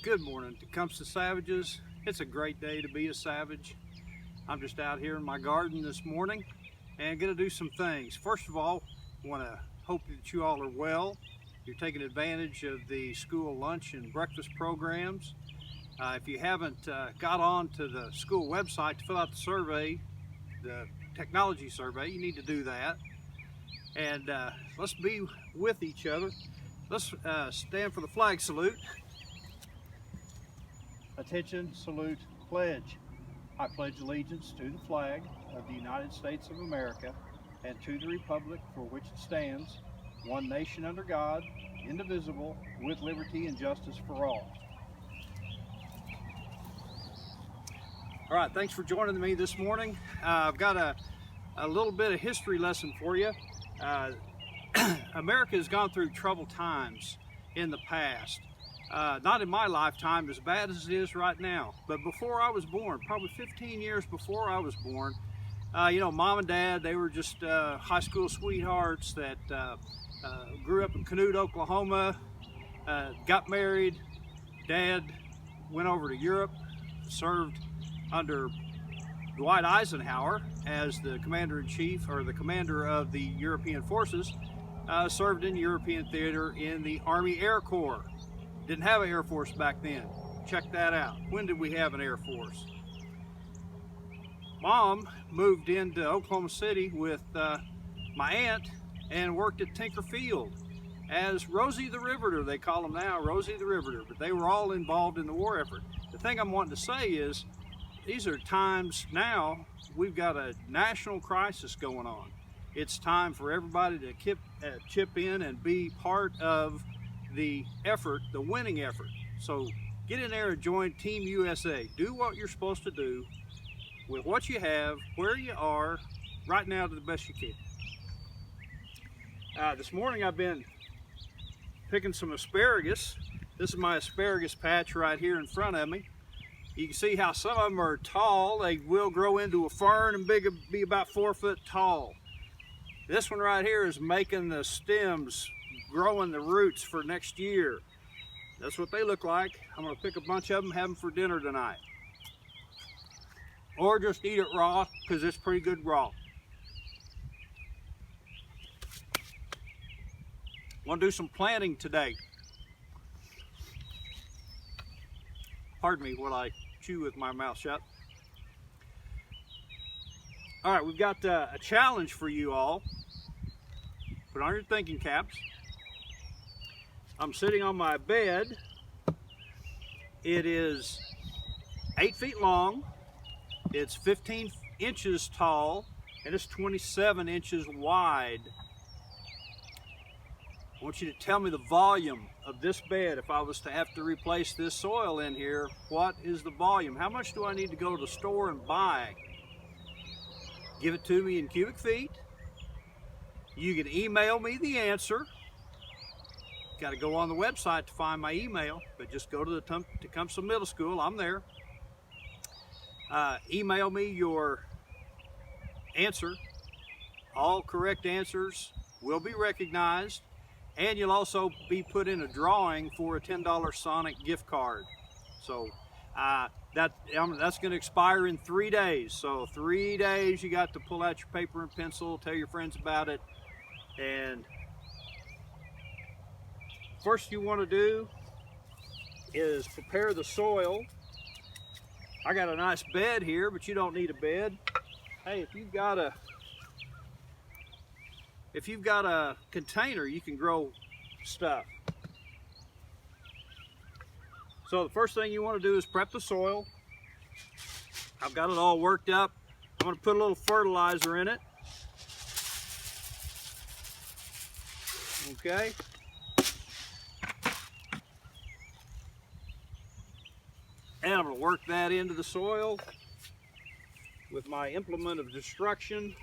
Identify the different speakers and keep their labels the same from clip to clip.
Speaker 1: Good morning, Tecumseh Savages. It's a great day to be a savage. I'm just out here in my garden this morning and gonna do some things. First of all, I wanna hope that you all are well. You're taking advantage of the school lunch and breakfast programs. If you haven't got on to the school website to fill out the survey, the technology survey, you need to do that. And let's be with each other. Let's stand for the flag salute. Attention, salute, pledge. I pledge allegiance to the flag of the United States of America and to the republic for which it stands, one nation under God, indivisible, with liberty and justice for all. All right, thanks for joining me this morning. I've got a little bit of history lesson for you. America has gone through troubled times in the past. Not in my lifetime as bad as it is right now, but before I was born, probably 15 years before I was born, Mom and Dad, they were just high school sweethearts that grew up in Canute, Oklahoma, got married. Dad went over to Europe, served under Dwight Eisenhower as the commander-in-chief or the commander of the European forces, served in European theater in the Army Air Corps. Didn't have an Air Force back then. Check that out. When did we have an Air Force? Mom moved into Oklahoma City with my aunt and worked at Tinker Field as Rosie the Riveter, they call them now, Rosie the Riveter, but they were all involved in the war effort. The thing I'm wanting to say is, these are times now, we've got a national crisis going on. It's time for everybody to chip in and be part of the effort, the winning effort. So get in there and join Team USA. Do what you're supposed to do with what you have, where you are, right now to the best you can. This morning I've been picking some asparagus. This is my asparagus patch right here in front of me. You can see how some of them are tall. They will grow into a fern and be about 4 foot tall. This one right here is making the stems, growing the roots for next year. That's what they look like. I'm gonna pick a bunch of them, have them for dinner tonight. Or just eat it raw, because it's pretty good raw. I'm gonna do some planting today. Pardon me while I chew with my mouth shut. All right, we've got a challenge for you all. Put on your thinking caps. I'm sitting on my bed. It is 8 feet long. It's 15 inches tall, and it's 27 inches wide. I want you to tell me the volume of this bed. If I was to have to replace this soil in here, what is the volume? How much do I need to go to the store and buy? Give it to me in cubic feet. You can email me the answer. Got to go on the website to find my email, but just go to the Tecumseh Middle School. I'm there. Email me your answer. All correct answers will be recognized, and you'll also be put in a drawing for a $10 Sonic gift card. So that's going to expire in 3 days. So 3 days, you got to pull out your paper and pencil, tell your friends about it, and first you want to do is prepare the soil. I got a nice bed here, but you don't need a bed. Hey, if you've got a container, you can grow stuff. So the first thing you want to do is prep the soil. I've got it all worked up. I'm going to put a little fertilizer in it. Okay. And I'm going to work that into the soil with my implement of destruction.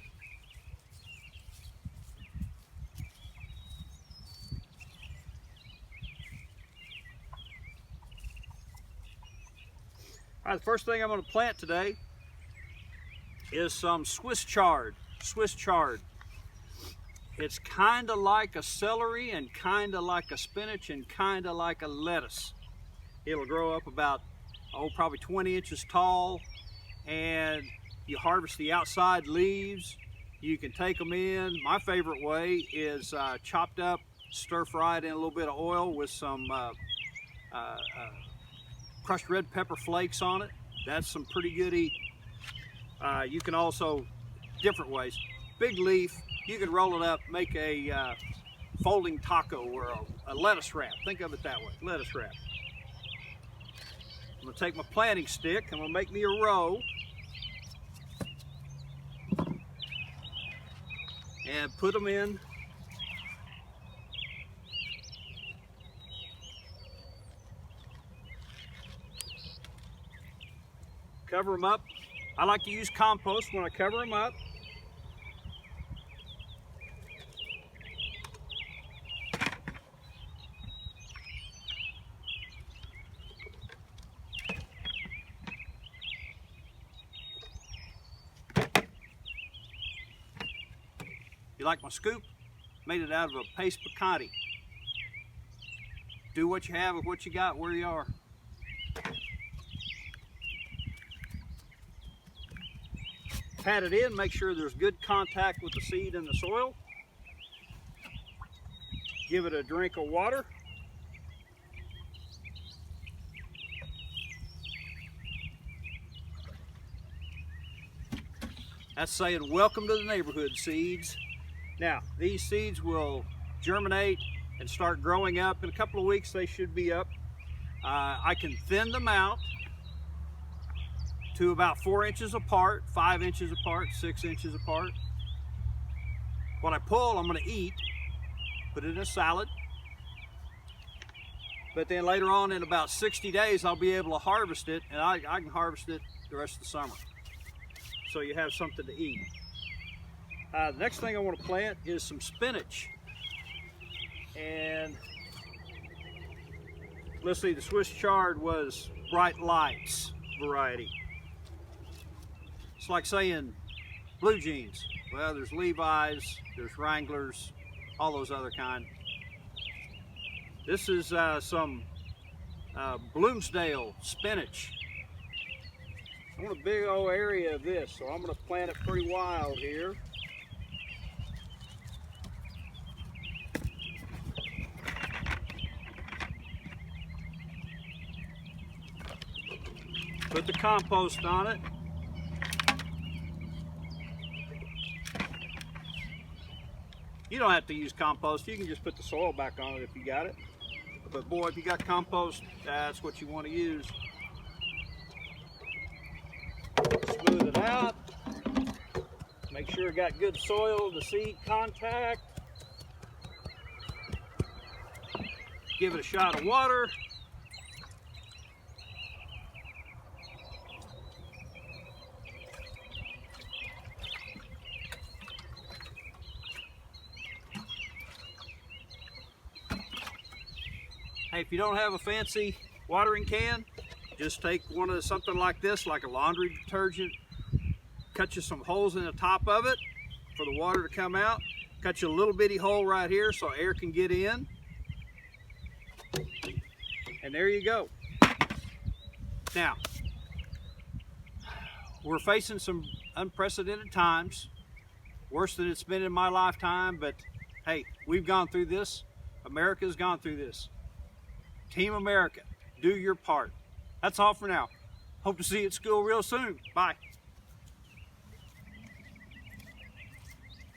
Speaker 1: All right, the first thing I'm going to plant today is some Swiss chard. It's kind of like a celery and kind of like a spinach and kind of like a lettuce. It'll grow up about, probably 20 inches tall, and you harvest the outside leaves. You can take them in. My favorite way is chopped up, stir-fried in a little bit of oil with some crushed red pepper flakes on it. That's some pretty good eating. You can also, different ways. Big leaf, you can roll it up, make a folding taco or a lettuce wrap. Think of it that way, lettuce wrap. I'm gonna take my planting stick, I'm gonna make me a row. And put them in. Cover them up. I like to use compost when I cover them up. You like my scoop? Made it out of a paste picante. Do what you have with what you got where you are. Pat it in, make sure there's good contact with the seed and the soil. Give it a drink of water. That's saying welcome to the neighborhood, seeds. Now, these seeds will germinate and start growing up. In a couple of weeks, they should be up. I can thin them out to about 4 inches apart, 5 inches apart, 6 inches apart. What I pull, I'm gonna eat, put it in a salad. But then later on in about 60 days, I'll be able to harvest it, and I can harvest it the rest of the summer. So you have something to eat. The next thing I want to plant is some spinach. And let's see, the Swiss chard was Bright Lights variety. It's like saying blue jeans. Well, there's Levi's, there's Wranglers, all those other kind. This is some Bloomsdale spinach. I want a big old area of this, so I'm going to plant it pretty wild here. Put the compost on it. You don't have to use compost. You can just put the soil back on it if you got it. But boy, if you got compost, that's what you want to use. Smooth it out. Make sure it got good soil to seed contact. Give it a shot of water. Hey, if you don't have a fancy watering can, just take something like this, like a laundry detergent, cut you some holes in the top of it for the water to come out. Cut you a little bitty hole right here so air can get in. And there you go. Now, we're facing some unprecedented times, worse than it's been in my lifetime, but hey, we've gone through this. America's gone through this. Team America, do your part. That's all for now. Hope to see you at school real soon. Bye.